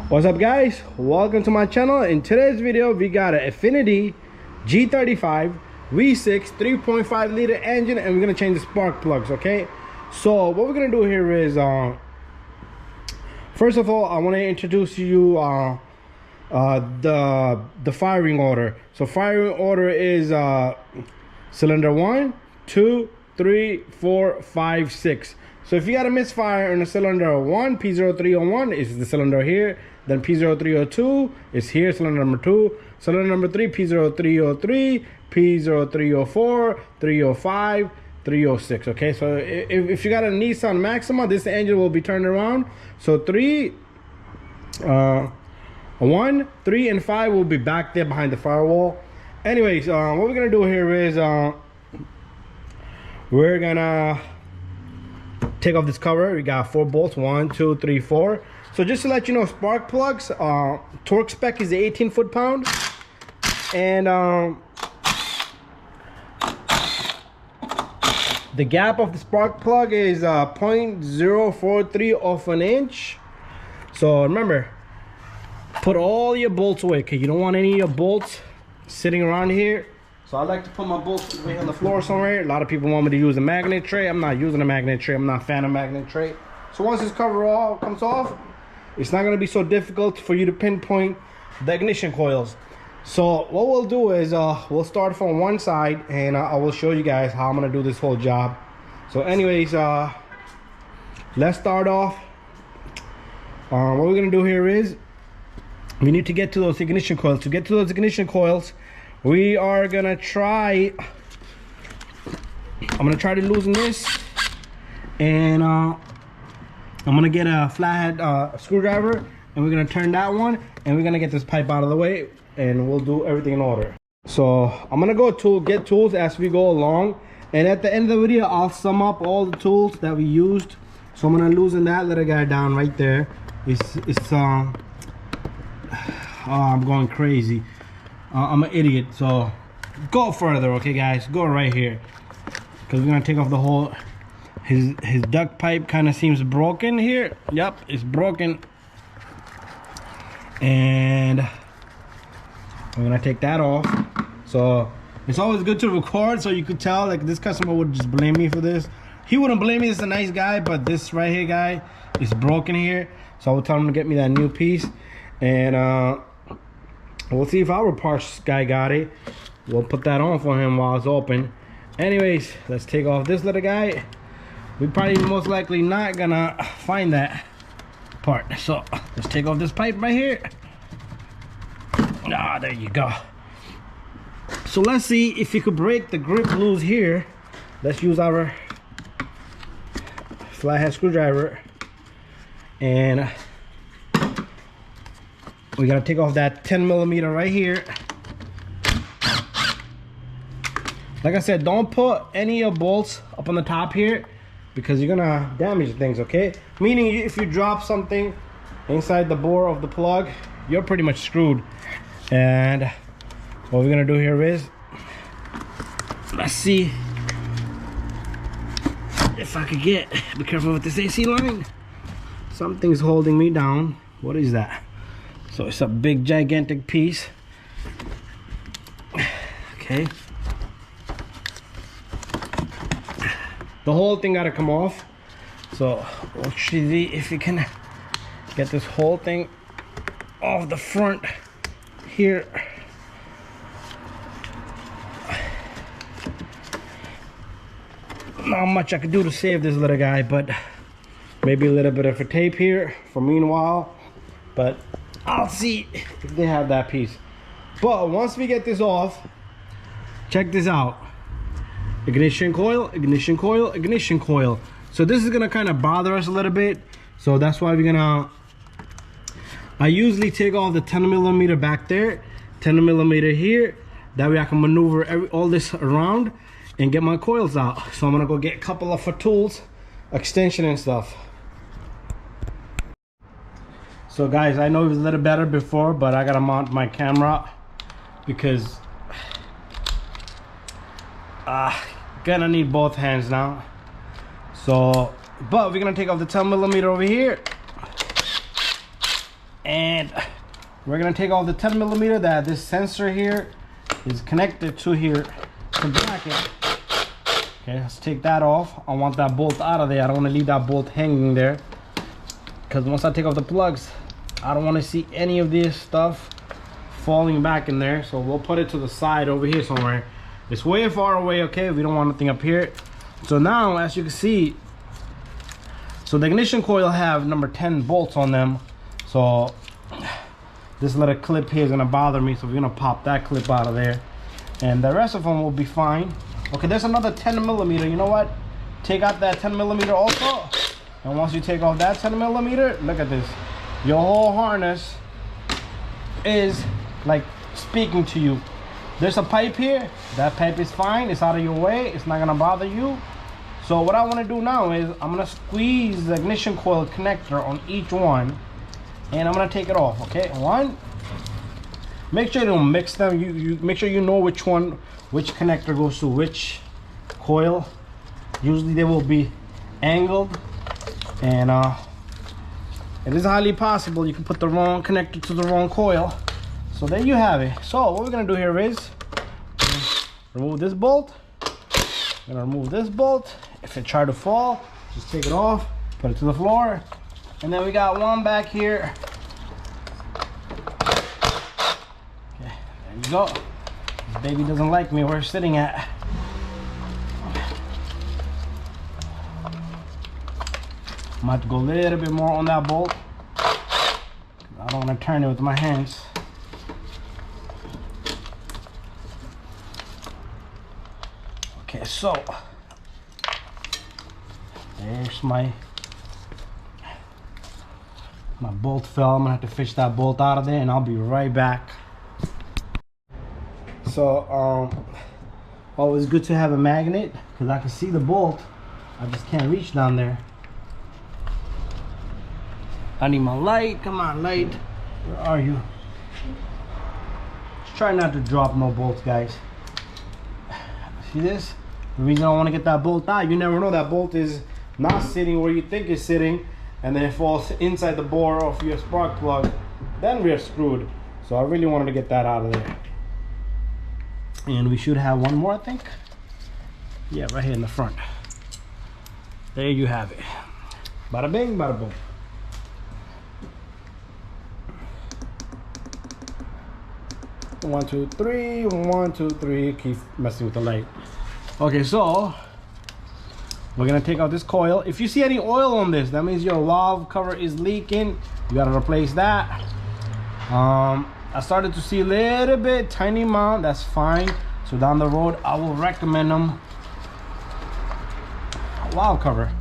What's up, guys? Welcome to my channel. In today's video we got an Infiniti G35 V6 3.5 liter engine, and we're gonna change the spark plugs. Okay, so what we're gonna do here is first of all, I want to introduce you the firing order. So firing order is cylinder 1, 2, 3, 4, 5, 6. So if you got a misfire in the cylinder 1, P0301 is the cylinder here. Then P0302 is here, cylinder number 2. Cylinder number 3, P0303, P0304, 305, 306. Okay, so if you got a Nissan Maxima, this engine will be turned around. So 1, 3, and 5 will be back there behind the firewall. Anyways, what we're gonna do here is we're gonna take off this cover. We got 4 bolts, 1, 2, 3, 4. So just to let you know, spark plugs, torque spec is 18 foot-pound, and the gap of the spark plug is 0.043 of an inch. So remember, put all your bolts away, okay? You don't want any of your bolts sitting around here. So I like to put my bolts away on the floor somewhere. A lot of people want me to use a magnet tray. I'm not using a magnet tray. I'm not a fan of magnet tray. So once this cover all comes off, it's not going to be so difficult for you to pinpoint the ignition coils. So what we'll do is we'll start from one side, and I will show you guys how I'm going to do this whole job. So anyways, let's start off. What we're going to do here is we need to get to those ignition coils. To get to those ignition coils, we are going to try, I'm going to try to loosen this, and I'm gonna get a flathead screwdriver, and we're gonna turn that one, and we're gonna get this pipe out of the way, and we'll do everything in order. So I'm gonna go to get tools as we go along, and at the end of the video I'll sum up all the tools that we used. So I'm gonna loosen that little guy down right there. Oh, I'm going crazy. I'm an idiot. So go further, okay guys, go right here, because we're gonna take off the whole. His duct pipe kind of seems broken here. Yep, it's broken. And we're gonna take that off. So it's always good to record, so you could tell, like, this customer would just blame me for this. He wouldn't blame me, he's a nice guy, but this right here guy is broken here. So I will tell him to get me that new piece. And we'll see if our parts guy got it. We'll put that on for him while it's open. Anyways, let's take off this little guy. We probably most likely not gonna find that part. So let's take off this pipe right here. Ah, there you go. So let's see if you could break the grip loose here. Let's use our flathead screwdriver, and we gotta take off that 10mm right here. Like I said, don't put any of bolts up on the top here, because you're gonna damage things, okay? Meaning if you drop something inside the bore of the plug, you're pretty much screwed. And what we're gonna do here is, let's see if I could get, be careful with this AC line. Something's holding me down. What is that? So it's a big gigantic piece. Okay. The whole thing gotta come off. So we'll see if we can get this whole thing off the front here. Not much I could do to save this little guy, but maybe a little bit of a tape here for meanwhile. But I'll see if they have that piece. But once we get this off, check this out. Ignition coil, ignition coil, ignition coil. So this is gonna kind of bother us a little bit. So that's why we're gonna, I usually take off the 10mm back there, 10mm here. That way I can maneuver all this around and get my coils out. So I'm gonna go get a couple of tools, extension and stuff. So guys, I know it was a little better before, but I gotta mount my camera because gonna need both hands now. So, but we're gonna take off the 10mm over here, And we're gonna take off the 10mm that this sensor here is connected to here to bracket. Okay, let's take that off. I want that bolt out of there. I don't want to leave that bolt hanging there, because once I take off the plugs, I don't want to see any of this stuff falling back in there. So we'll put it to the side over here somewhere. It's way far away, okay? We don't want anything up here. So now, as you can see, so the ignition coil have number 10 bolts on them. So this little clip here is gonna bother me, so we're gonna pop that clip out of there, and the rest of them will be fine. Okay, there's another 10mm. You know what? Take out that 10mm also. And once you take off that 10mm, look at this. Your whole harness is like speaking to you. There's a pipe here. That pipe is fine. It's out of your way. It's not gonna bother you. So what I want to do now is I'm gonna squeeze the ignition coil connector on each one, and I'm gonna take it off. Okay, one. Make sure you don't mix them. You make sure you know which connector goes to which coil. Usually they will be angled, and it is highly possible you can put the wrong connector to the wrong coil. So there you have it. So what we're gonna do here is remove this bolt. I'm gonna remove this bolt. If it try to fall, just take it off, put it to the floor, and then we got one back here. Okay, there you go. This baby doesn't like me where it's sitting at. I'm gonna have to go a little bit more on that bolt. I don't want to turn it with my hands. Okay, so there's my bolt fell. I'm gonna have to fish that bolt out of there, and I'll be right back. So always good to have a magnet, because I can see the bolt. I just can't reach down there. I need my light. Come on, light. Where are you? Just try not to drop no bolts, guys. See this? The reason I want to get that bolt out, you never know, that bolt is not sitting where you think it's sitting, and then it falls inside the bore of your spark plug. Then we're screwed. So I really wanted to get that out of there. And we should have one more, I think. Yeah, right here in the front. There you have it. Bada bing, bada boom. One, two, three. 1, 2, 3. Keep messing with the light. Okay, so we're gonna take out this coil. If you see any oil on this, that means your valve cover is leaking. You gotta replace that. I started to see a little bit, tiny amount. That's fine. So down the road, I will recommend them a valve cover.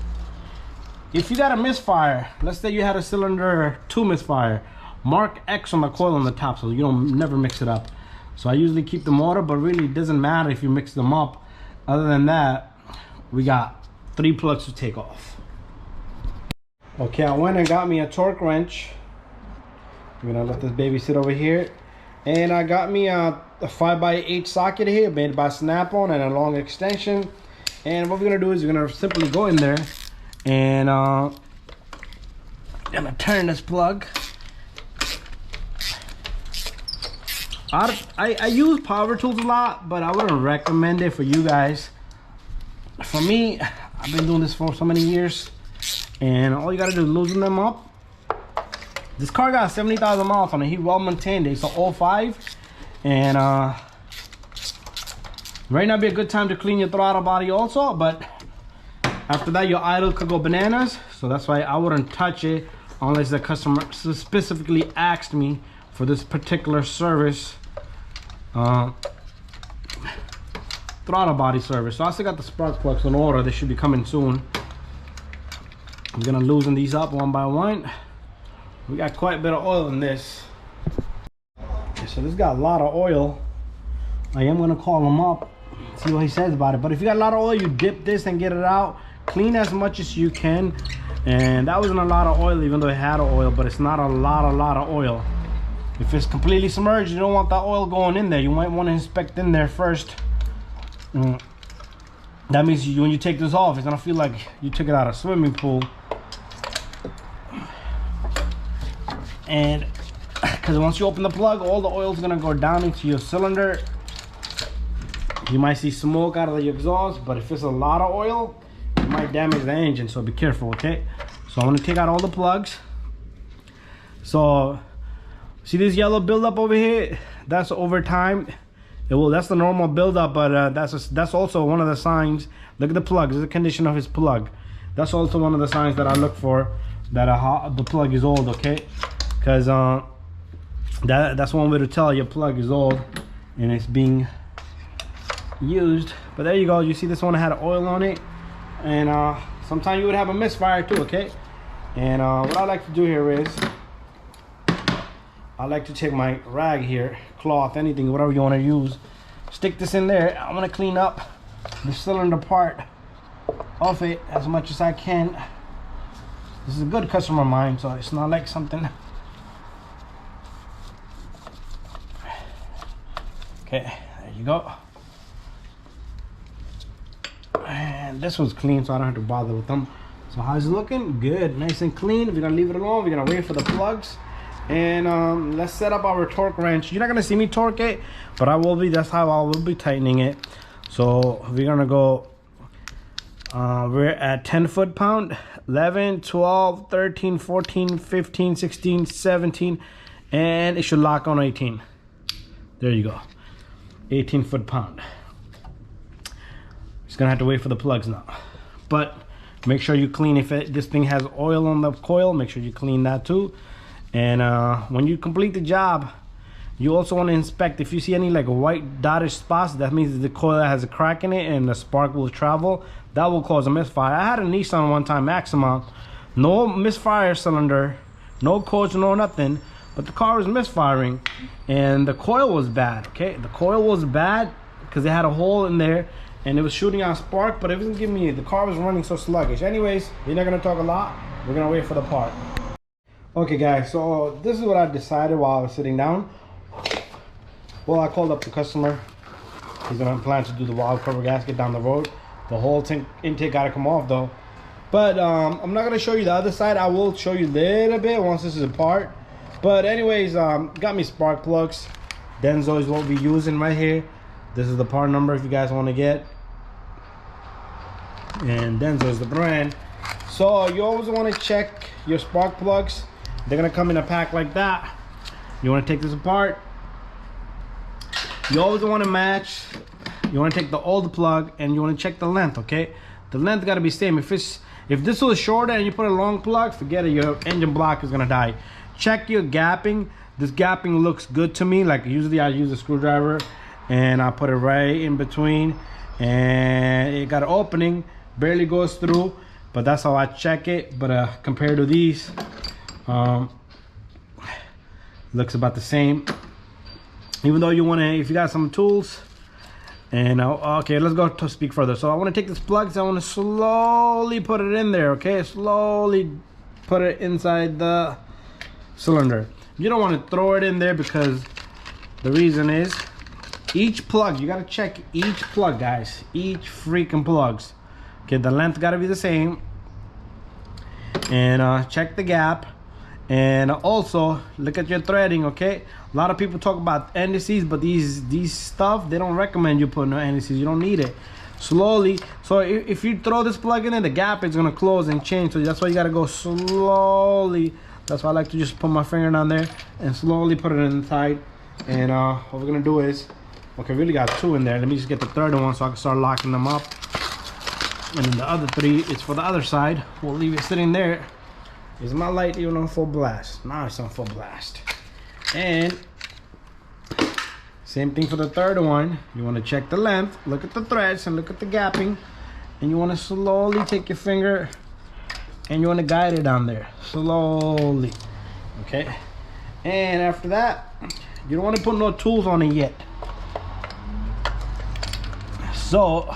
If you got a misfire, let's say you had a cylinder 2 misfire, mark X on the coil on the top so you don't never mix it up. So I usually keep the motor, but really it doesn't matter if you mix them up. Other than that, we got 3 plugs to take off. Okay, I went and got me a torque wrench. I'm gonna let this baby sit over here, and I got me a 5x8 socket here made by Snap-on and a long extension. And what we're gonna do is we're gonna simply go in there and I'm gonna turn this plug. I use power tools a lot, but I wouldn't recommend it for you guys. For me, I've been doing this for so many years, and all you gotta do is loosen them up. This car got 70,000 miles on it. He well maintained it. It's a 05, and right now be a good time to clean your throttle body also, but after that your idle could go bananas. So that's why I wouldn't touch it unless the customer specifically asked me for this particular service, throttle body service. So I still got the spark plugs in order. They should be coming soon. I'm gonna loosen these up one by one. We got quite a bit of oil in this. Okay, so this got a lot of oil. I am gonna call him up, see what he says about it. But if you got a lot of oil, you dip this and get it out. Clean as much as you can. And that wasn't a lot of oil, even though it had oil, but it's not a lot of oil. If it's completely submerged, you don't want that oil going in there. You might want to inspect in there first. That means when you take this off, it's gonna feel like you took it out of a swimming pool. And because once you open the plug, all the oil is gonna go down into your cylinder. You might see smoke out of the exhaust, but if it's a lot of oil, it might damage the engine, so be careful, okay? So I'm gonna take out all the plugs. So see this yellow buildup over here? That's over time. That's the normal buildup, but that's also one of the signs. Look at the plug. This is the condition of his plug. That's also one of the signs that I look for, that the plug is old, okay? Because that's one way to tell your plug is old and it's being used. But there you go. You see this one had oil on it, and sometimes you would have a misfire too, okay? And what I like to do here is I like to take my rag here, cloth, anything, whatever you want to use, stick this in there. I'm gonna clean up the cylinder part of it as much as I can. This is a good customer of mine, so it's not like something. Okay, there you go. And this was clean, so I don't have to bother with them. So how's it looking? Good, nice and clean. We're gonna leave it alone. We're gonna wait for the plugs, and let's set up our torque wrench. You're not gonna see me torque it, but I will be. That's how I will be tightening it. So we're gonna go. We're at 10 foot-pound, 11, 12, 13, 14, 15, 16, 17, and it should lock on 18. There you go, 18 foot-pound. Just gonna have to wait for the plugs now, but make sure you clean. If this thing has oil on the coil, make sure you clean that too. And when you complete the job, you also want to inspect. If you see any like white dotted spots, that means the coil has a crack in it and the spark will travel. That will cause a misfire. I had a Nissan one time, Maxima, no misfire cylinder, no coils, no nothing, but the car was misfiring and the coil was bad. Okay, the coil was bad because it had a hole in there and it was shooting out spark, but it wasn't giving me, the car was running so sluggish. Anyways, we're not gonna talk a lot. We're gonna wait for the part. Okay guys, so this is what I decided while I was sitting down. Well, I called up the customer. He's gonna plan to do the valve cover gasket down the road. The whole intake gotta come off though. But I'm not gonna show you the other side. I will show you a little bit once this is apart. But anyways, got me spark plugs. Denso is what we're using right here. This is the part number if you guys want to get. And Denso is the brand. So you always want to check your spark plugs. They're gonna come in a pack like that. You want to take this apart. You always want to match. You want to take the old plug and you want to check the length, okay? The length got to be same. If this was shorter and you put a long plug, forget it, your engine block is gonna die. Check your gapping. This gapping looks good to me. Like usually I use a screwdriver and I put it right in between and it got an opening, barely goes through, but that's how I check it. But compared to these, looks about the same. Even though you want to, if you got some tools, and okay, let's go to speak further. So I want to take this plug, so I want to slowly put it in there, okay? Slowly put it inside the cylinder. You don't want to throw it in there because the reason is each plug, you got to check each plug, guys. Each freaking plugs. Okay, the length got to be the same. And check the gap. And also look at your threading, okay? A lot of people talk about indices, but these stuff, they don't recommend you put no indices. You don't need it. Slowly. So if you throw this plug in there, the gap is gonna close and change. So that's why you gotta go slowly. That's why I like to just put my finger down there and slowly put it inside. And what we're gonna do is, okay, we really got two in there. Let me just get the third one so I can start locking them up. And then the other three is for the other side. We'll leave it sitting there. Is my light even on full blast? Now it's on full blast. And same thing for the third one. You want to check the length, look at the threads and look at the gapping, and you want to slowly take your finger and you want to guide it down there slowly, okay? And after that, you don't want to put no tools on it yet. So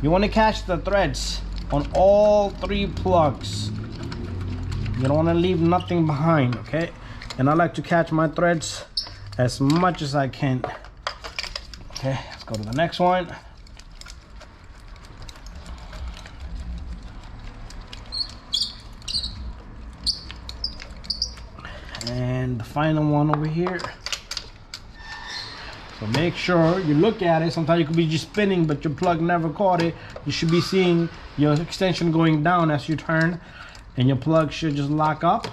you want to catch the threads on all three plugs. You don't want to leave nothing behind, okay? And I like to catch my threads as much as I can. Okay, let's go to the next one. And and the final one over here. So make sure you look at it. Sometimes you could be just spinning, but your plug never caught it. You should be seeing your extension going down as you turn, and your plug should just lock up.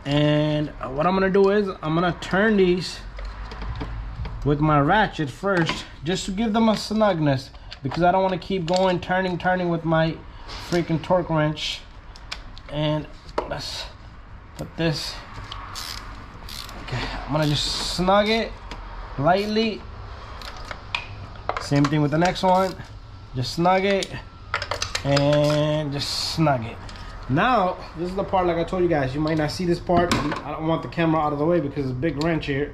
And what I'm gonna do is I'm gonna turn these with my ratchet first, just to give them a snugness, because I don't want to keep going turning with my freaking torque wrench. And let's put this. Okay, I'm gonna just snug it lightly. Same thing with the next one. Just snug it and just snug it. Now, this is the part, like I told you guys, you might not see this part. I don't want the camera out of the way because it's a big wrench here.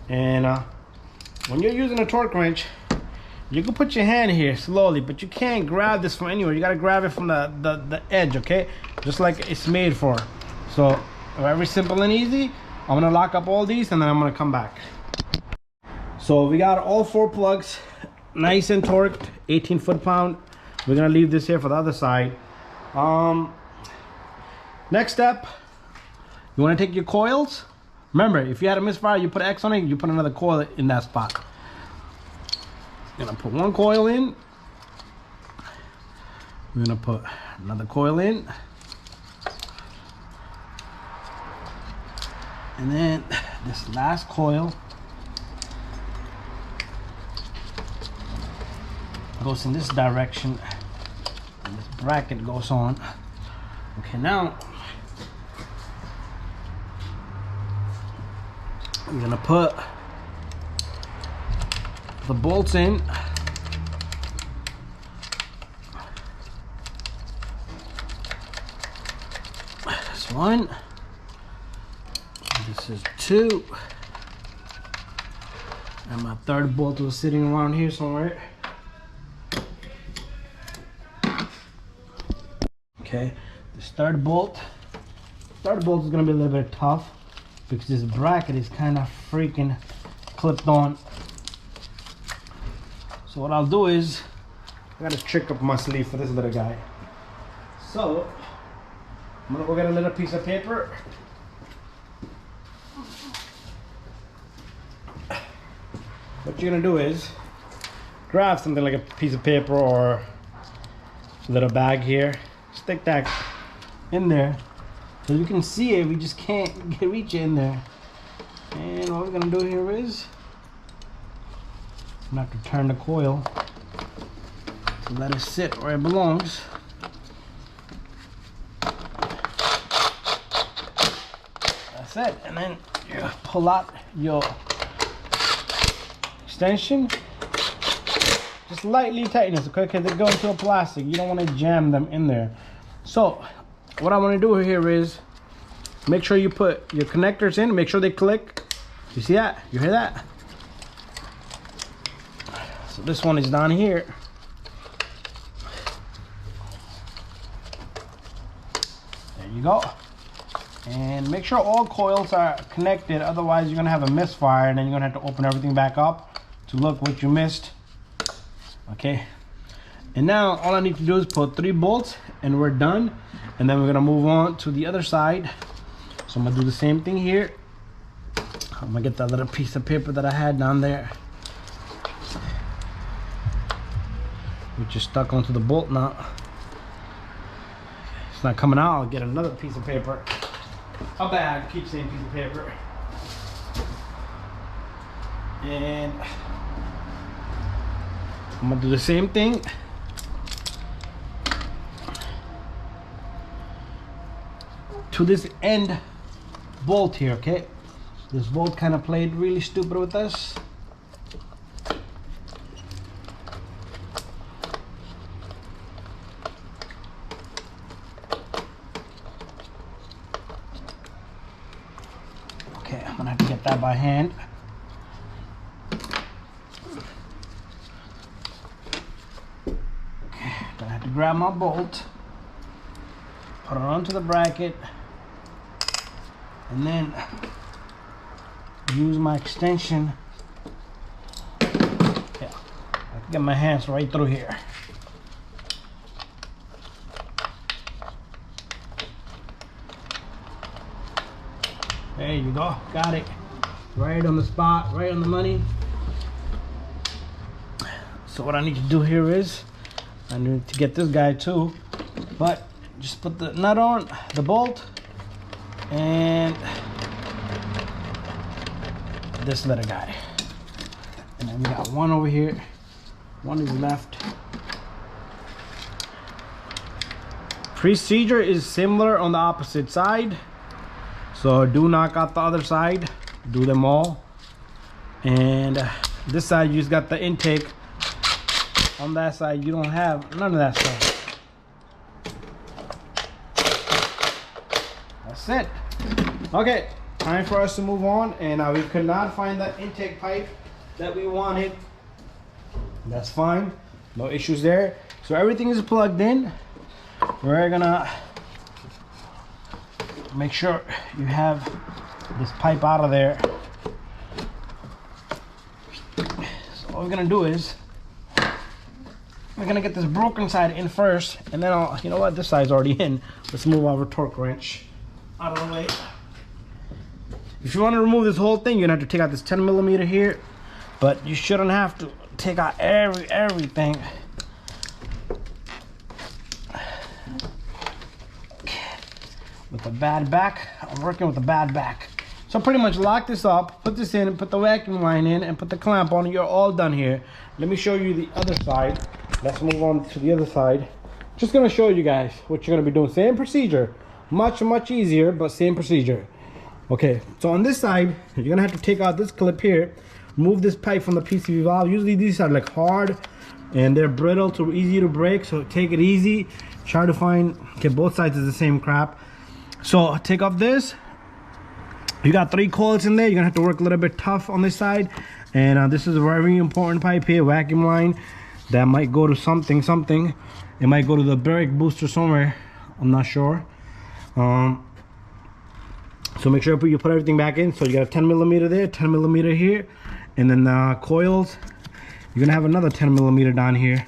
And when you're using a torque wrench, you can put your hand here slowly, but you can't grab this from anywhere. You gotta grab it from the edge, okay? Just like it's made for. So, very simple and easy. I'm gonna lock up all these and then I'm gonna come back. So we got all 4 plugs nice and torqued, 18 foot-pound. We're gonna leave this here for the other side. Next step, you wanna take your coils. Remember, if you had a misfire, you put X on it, you put another coil in that spot. You're gonna put one coil in. We're gonna put another coil in. And then this last coil goes in this direction. And this bracket goes on. Okay, now I'm gonna put the bolts in. This one. This is 2. And my third bolt was sitting around here somewhere. Okay, this third bolt is gonna be a little bit tough because this bracket is kind of freaking clipped on. So what I'll do is, I got a trick up my sleeve for this little guy. So I'm gonna go get a little piece of paper. What you're gonna do is grab something like a piece of paper or a little bag here, stick that in there so you can see it. We just can't reach it in there. And what we're gonna do here is I'm gonna have to turn the coil to let it sit where it belongs. That's it. And then you pull out your extension. Just lightly tighten it, okay? Because they go into a plastic. You don't want to jam them in there. So what I want to do here is make sure you put your connectors in. Make sure they click. You see that? You hear that? So this one is down here. There you go. And make sure all coils are connected, otherwise you're gonna have a misfire and then you're gonna have to open everything back up to look what you missed. Okay, and now all I need to do is put 3 bolts and we're done. And then we're gonna move on to the other side. So I'm gonna do the same thing here. I'm gonna get that little piece of paper that I had down there, which is stuck onto the bolt now. It's not coming out. I'll get another piece of paper. A bag, keep saying piece of paper. And I'm gonna do the same thing. To this end bolt here, okay? This bolt kind of played really stupid with us. Okay, I'm gonna have to get that by hand. Okay, gonna have to grab my bolt, put it onto the bracket, and then use my extension. Yeah, I can get my hands right through here. There you go, got it. Right on the spot, right on the money. So what I need to do here is, I need to get this guy too, but just put the nut on, the bolt, and this little guy. And then we got one over here, one is left. Procedure is similar on the opposite side. So do knock out the other side, do them all. And this side you just got the intake. On that side you don't have none of that stuff. That's it. Okay, time for us to move on. And we could not find that intake pipe that we wanted. That's fine, no issues there. So everything is plugged in. We're gonna make sure you have this pipe out of there. So what we're gonna do is we're gonna get this broken side in first, and then you know what, this side's already in. Let's move our torque wrench out of the way. If you want to remove this whole thing, you're gonna have to take out this 10 millimeter here, but you shouldn't have to take out everything. With a bad back, I'm working with a bad back. So pretty much lock this up, put this in, put the vacuum line in, and put the clamp on. You're all done here. Let me show you the other side. Let's move on to the other side. Just gonna show you guys what you're gonna be doing. Same procedure, much easier, but same procedure. Okay, so on this side, you're gonna have to take out this clip here, remove this pipe from the PCV valve. Usually these are like hard and they're brittle, too easy to break, so take it easy. Try to get both sides of the same crap. So take off this. You got 3 coils in there. You're gonna have to work a little bit tough on this side. And this is a very important pipe here, vacuum line. That might go to something. It might go to the brake booster somewhere. I'm not sure. So make sure you put everything back in. So you got a 10 millimeter there, 10 millimeter here, and then coils. You're gonna have another 10 millimeter down here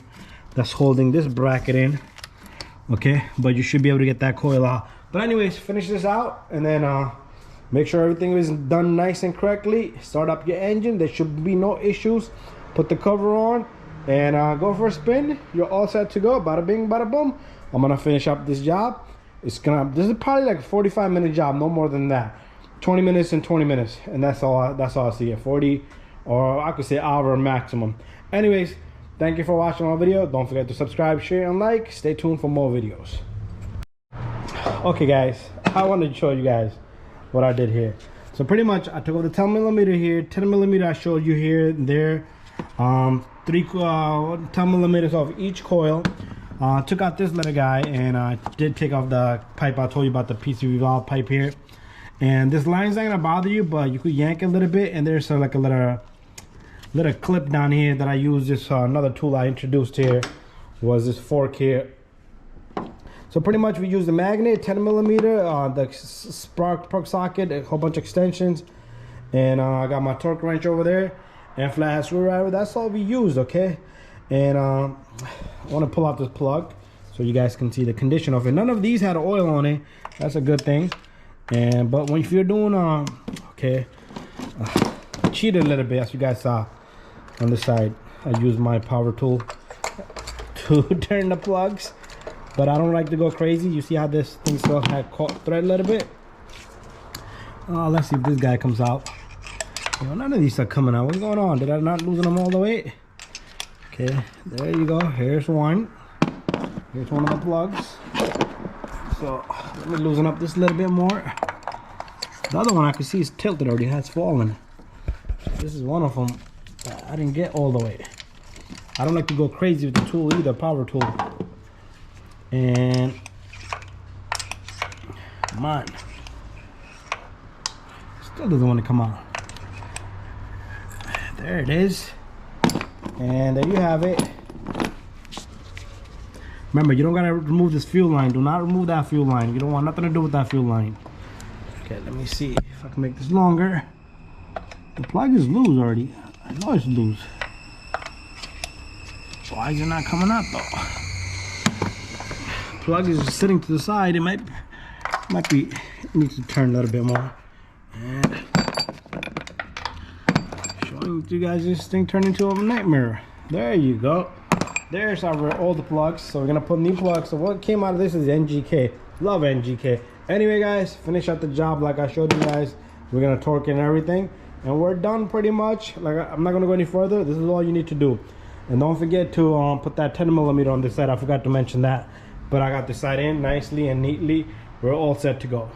that's holding this bracket in. Okay, but you should be able to get that coil out. But anyways, finish this out, and then make sure everything is done nice and correctly. Start up your engine. There should be no issues. Put the cover on and go for a spin. You're all set to go. Bada bing, bada boom. I'm gonna finish up this job. This is probably like a 45-minute job, no more than that. 20 minutes and 20 minutes, and that's all I see it. 40, or I could say hour maximum. Anyways, thank you for watching my video. Don't forget to subscribe, share, and like. Stay tuned for more videos. Okay guys, I wanted to show you guys what I did here. So pretty much I took off the 10 millimeter here, 10 millimeter I showed you here and there, 10 millimeters off each coil. Took out this little guy, and I did take off the pipe I told you about, the PCV valve pipe here. And this line's not gonna bother you, but you could yank it a little bit, and there's like a little clip down here that I used. This another tool I introduced here was this fork here. So pretty much we use the magnet, 10 millimeter, the spark socket, a whole bunch of extensions, and I got my torque wrench over there, and flat screwdriver. That's all we used, okay? And I want to pull out this plug so you guys can see the condition of it. None of these had oil on it. That's a good thing. But if you're doing cheated a little bit, as you guys saw on the side. I use my power tool to turn the plugs, but I don't like to go crazy. You see how this thing still had caught thread a little bit. Let's see if this guy comes out. You know, none of these are coming out. What's going on? Did I not lose them all the way? Okay, there you go. Here's one. Here's one of the plugs. So let me loosen up this a little bit more. The other one I can see is tilted already, has fallen. This is one of them that I didn't get all the way. I don't like to go crazy with the tool either, power tool. And come on. Still doesn't want to come out. There it is. And there you have it. Remember, you don't gotta remove this fuel line. Do not remove that fuel line. You don't want nothing to do with that fuel line. Okay, let me see if I can make this longer. The plug is loose already. I know it's loose. Why is it not coming out though? Plug is sitting to the side. It might be, it needs to turn a little bit more. You guys, this thing turned into a nightmare. There you go. There's our old plugs. So we're gonna put new plugs. So what came out of this is NGK. Love NGK. Anyway, guys, finish out the job like I showed you guys. We're gonna torque it and everything, and we're done pretty much. Like, I'm not gonna go any further. This is all you need to do. And don't forget to put that 10mm on this side. I forgot to mention that, but I got the side in nicely and neatly. We're all set to go.